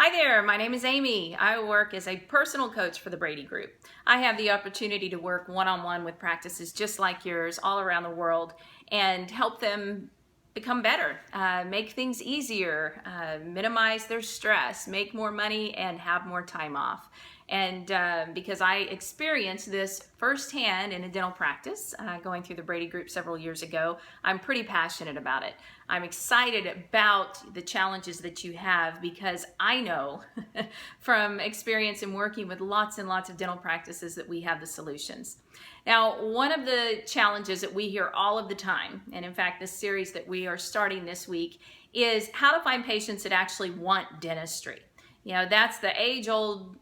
Hi there, my name is Amy. I work as a personal coach for the Brady Group. I have the opportunity to work one-on-one with practices just like yours all around the world and help them become better, make things easier, minimize their stress, make more money, and have more time off. And because I experienced this firsthand in a dental practice, going through the Brady Group several years ago, I'm pretty passionate about it. I'm excited about the challenges that you have because I know from experience in working with lots and lots of dental practices that we have the solutions. Now, one of the challenges that we hear all of the time, and in fact, this series that we are starting this week, is how to find patients that actually want dentistry. You know, that's the age-old,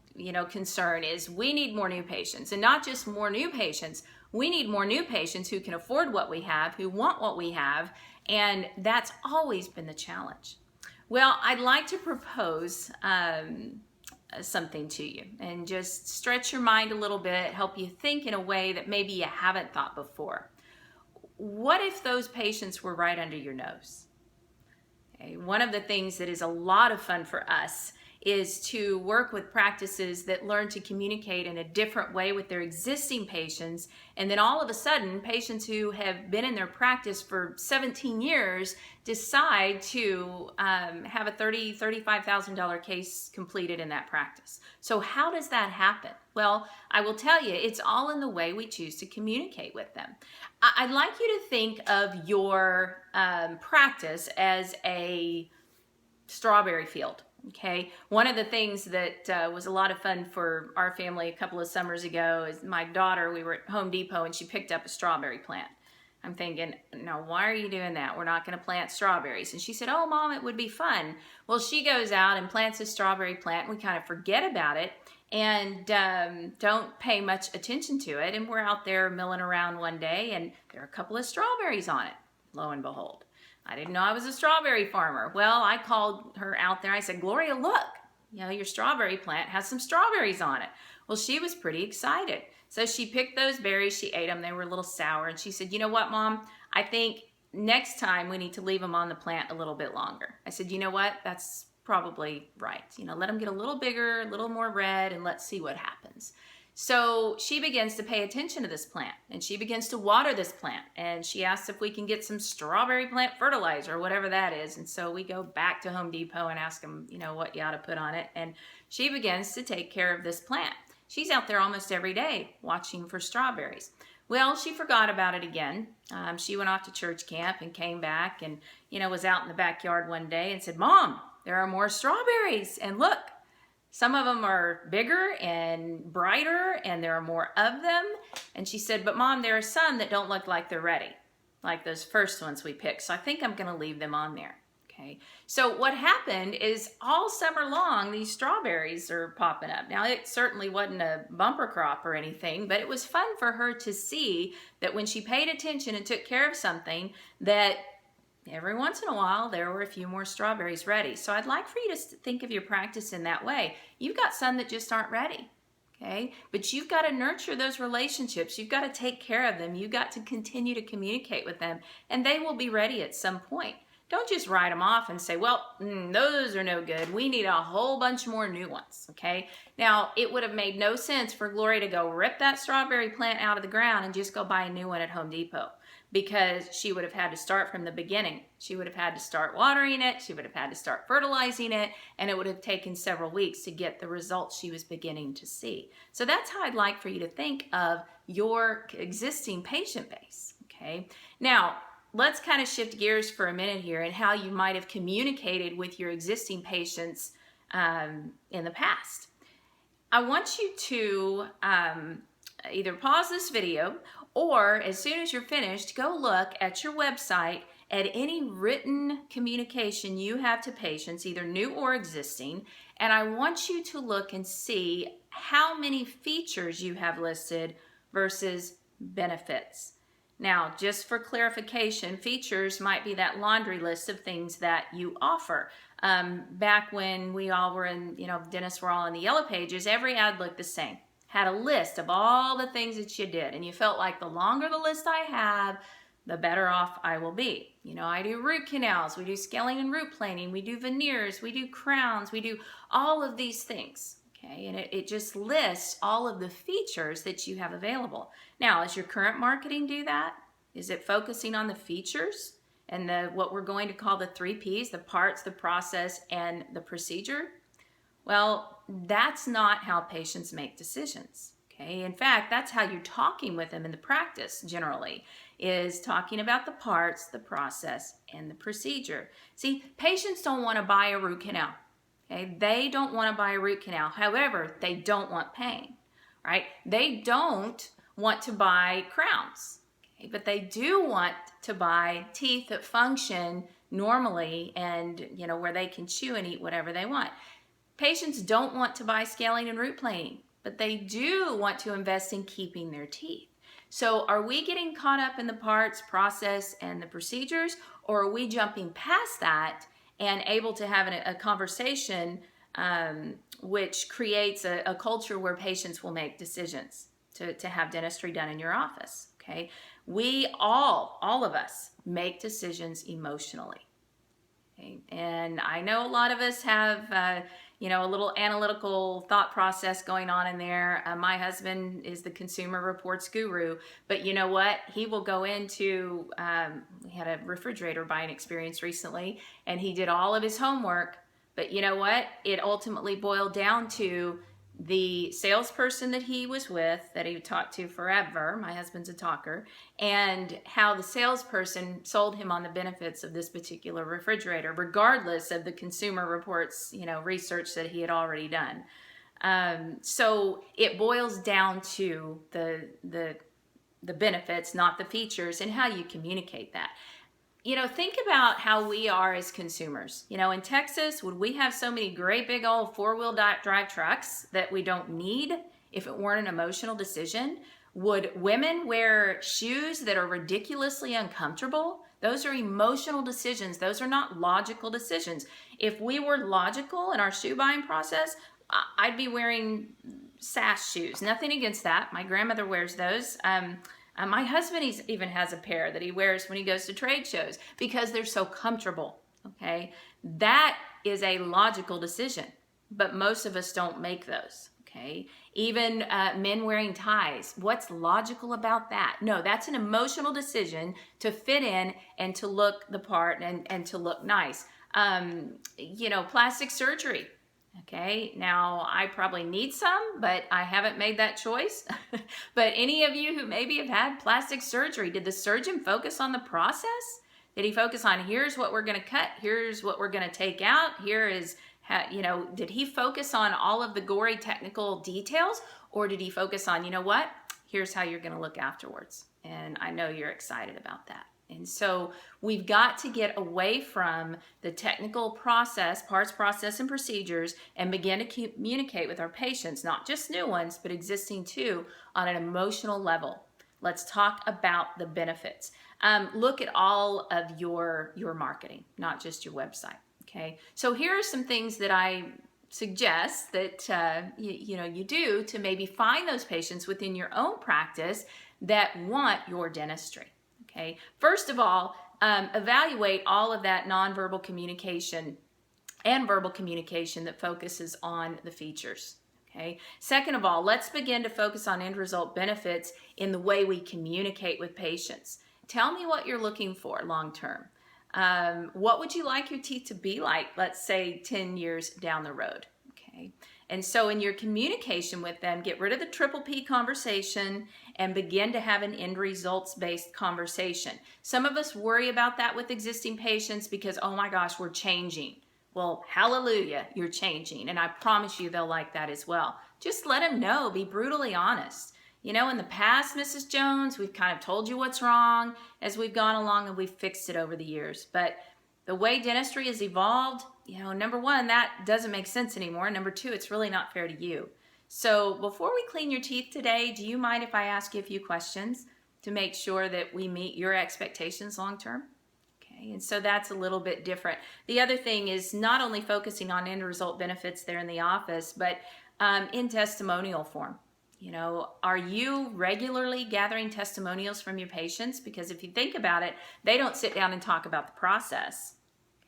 concern is we need more new patients, and not just more new patients. We need more new patients who can afford what we have, who want what we have, and that's always been the challenge. Well, I'd like to propose something to you and just stretch your mind a little bit, help you think in a way that maybe you haven't thought before. What if those patients were right under your nose? Okay. One of the things that is a lot of fun for us is to work with practices that learn to communicate in a different way with their existing patients, and then all of a sudden patients who have been in their practice for 17 years decide to have a $35,000 case completed in that practice. So how does that happen? Well, I will tell you, it's all in the way we choose to communicate with them. I'd like you to think of your practice as a strawberry field. Okay, one of the things that was a lot of fun for our family a couple of summers ago is my daughter, we were at Home Depot and she picked up a strawberry plant. I'm thinking, no, why are you doing that? We're not going to plant strawberries. And she said, oh, Mom, it would be fun. Well, she goes out and plants a strawberry plant. And we kind of forget about it and don't pay much attention to it. And we're out there milling around one day and there are a couple of strawberries on it, lo and behold. I didn't know I was a strawberry farmer. Well, I called her out there. I said, Gloria, look, your strawberry plant has some strawberries on it. Well, she was pretty excited. So she picked those berries. She ate them. They were a little sour. And she said, you know what, Mom? I think next time we need to leave them on the plant a little bit longer. I said, you know what? That's probably right. Let them get a little bigger, a little more red, and let's see what happens. So she begins to pay attention to this plant and she begins to water this plant and she asks if we can get some strawberry plant fertilizer or whatever that is. And so we go back to Home Depot and ask them, what you ought to put on it. And she begins to take care of this plant. She's out there almost every day watching for strawberries. Well, she forgot about it again. She went off to church camp and came back and, was out in the backyard one day and said, Mom, there are more strawberries. And look, some of them are bigger and brighter and there are more of them. And she said, but Mom, there are some that don't look like they're ready, like those first ones we picked. So I think I'm going to leave them on there. Okay. So what happened is all summer long, these strawberries are popping up. Now, it certainly wasn't a bumper crop or anything, but it was fun for her to see that when she paid attention and took care of something, that every once in a while, there were a few more strawberries ready. So I'd like for you to think of your practice in that way. You've got some that just aren't ready, okay? But you've got to nurture those relationships. You've got to take care of them. You've got to continue to communicate with them, and they will be ready at some point. Don't just write them off and say, well, those are no good. We need a whole bunch more new ones, okay? Now, it would have made no sense for Gloria to go rip that strawberry plant out of the ground and just go buy a new one at Home Depot, because she would have had to start from the beginning. She would have had to start watering it, she would have had to start fertilizing it, and it would have taken several weeks to get the results she was beginning to see. So that's how I'd like for you to think of your existing patient base, okay? Now, let's kind of shift gears for a minute here and how you might have communicated with your existing patients in the past. I want you to either pause this video or as soon as you're finished, go look at your website at any written communication you have to patients, either new or existing, and I want you to look and see how many features you have listed versus benefits. Now, just for clarification, features might be that laundry list of things that you offer. Back when we all were in, dentists were all in the yellow pages, every ad looked the same. Had a list of all the things that you did, and you felt like the longer the list I have, the better off I will be. You know, I do root canals, we do scaling and root planing, we do veneers, we do crowns, we do all of these things. Okay, and it just lists all of the features that you have available. Now, does your current marketing do that? Is it focusing on the features and what we're going to call the 3 Ps, the parts, the process, and the procedure? Well, that's not how patients make decisions. Okay, in fact, that's how you're talking with them in the practice generally, is talking about the parts, the process, and the procedure. See, patients don't want to buy a root canal. Okay, they don't want to buy a root canal. However, they don't want pain, right? They don't want to buy crowns, okay, but they do want to buy teeth that function normally and, you know, where they can chew and eat whatever they want. Patients don't want to buy scaling and root planing, but they do want to invest in keeping their teeth. So are we getting caught up in the parts, process, and the procedures, or are we jumping past that and able to have a conversation which creates a culture where patients will make decisions to have dentistry done in your office? Okay, we all of us make decisions emotionally. Okay? And I know a lot of us have you know, a little analytical thought process going on in there. My husband is the consumer reports guru, but you know what? He will go into, we had a refrigerator buying experience recently, and he did all of his homework, but you know what? It ultimately boiled down to the salesperson that he was with, that he talked to forever, my husband's a talker, and how the salesperson sold him on the benefits of this particular refrigerator, regardless of the consumer reports, you know, research that he had already done. So it boils down to the benefits, not the features, and how you communicate that. You know, think about how we are as consumers. You know, in Texas, would we have so many great big old 4-wheel drive trucks that we don't need if it weren't an emotional decision? Would women wear shoes that are ridiculously uncomfortable? Those are emotional decisions. Those are not logical decisions. If we were logical in our shoe buying process, I'd be wearing sash shoes. Nothing against that. My grandmother wears those. My husband even has a pair that he wears when he goes to trade shows because they're so comfortable, okay? That is a logical decision, but most of us don't make those, okay? Even men wearing ties, what's logical about that? No, that's an emotional decision to fit in and to look the part and to look nice. You know, plastic surgery. Okay, now I probably need some, but I haven't made that choice. But any of you who maybe have had plastic surgery, did the surgeon focus on the process? Did he focus on, here's what we're going to cut, here's what we're going to take out, here is, how, you know, did he focus on all of the gory technical details? Or did he focus on, you know what, here's how you're going to look afterwards? And I know you're excited about that. And so we've got to get away from the technical process, parts, process, and procedures, and begin to communicate with our patients, not just new ones, but existing too, on an emotional level. Let's talk about the benefits. Look at all of your marketing, not just your website. Okay, so here are some things that I suggest that you do to maybe find those patients within your own practice that want your dentistry. Okay, first of all, evaluate all of that nonverbal communication and verbal communication that focuses on the features. Okay. Second of all, let's begin to focus on end result benefits in the way we communicate with patients. Tell me what you're looking for long term. What would you like your teeth to be like, let's say 10 years down the road? Okay. And so in your communication with them, get rid of the triple P conversation and begin to have an end results based conversation. Some of us worry about that with existing patients because, oh my gosh, we're changing. Well, hallelujah, you're changing. And I promise you they'll like that as well. Just let them know, be brutally honest. You know, in the past, Mrs. Jones, we've kind of told you what's wrong as we've gone along and we've fixed it over the years. But the way dentistry has evolved, you know, number one, that doesn't make sense anymore. Number two, it's really not fair to you. So before we clean your teeth today, do you mind if I ask you a few questions to make sure that we meet your expectations long term? Okay, and so that's a little bit different. The other thing is not only focusing on end result benefits there in the office, but in testimonial form. You know, are you regularly gathering testimonials from your patients? Because if you think about it, they don't sit down and talk about the process.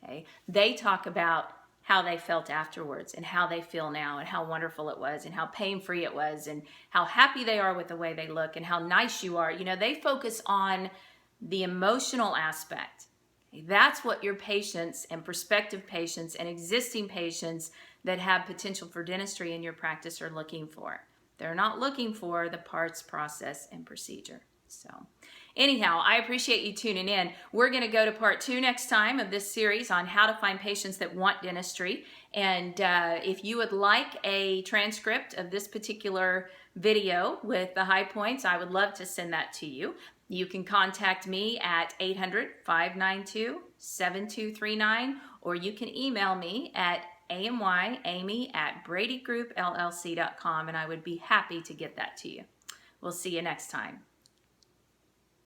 Okay? They talk about how they felt afterwards and how they feel now and how wonderful it was and how pain-free it was and how happy they are with the way they look and how nice you are. You know, they focus on the emotional aspect. Okay? That's what your patients and prospective patients and existing patients that have potential for dentistry in your practice are looking for. They're not looking for the parts, process, and procedure. So anyhow, I appreciate you tuning in. We're going to go to part 2 next time of this series on how to find patients that want dentistry. And if you would like a transcript of this particular video with the high points, I would love to send that to you. You can contact me at 800-592-7239, or you can email me at amy@bradygroupllc.com, and I would be happy to get that to you. We'll see you next time.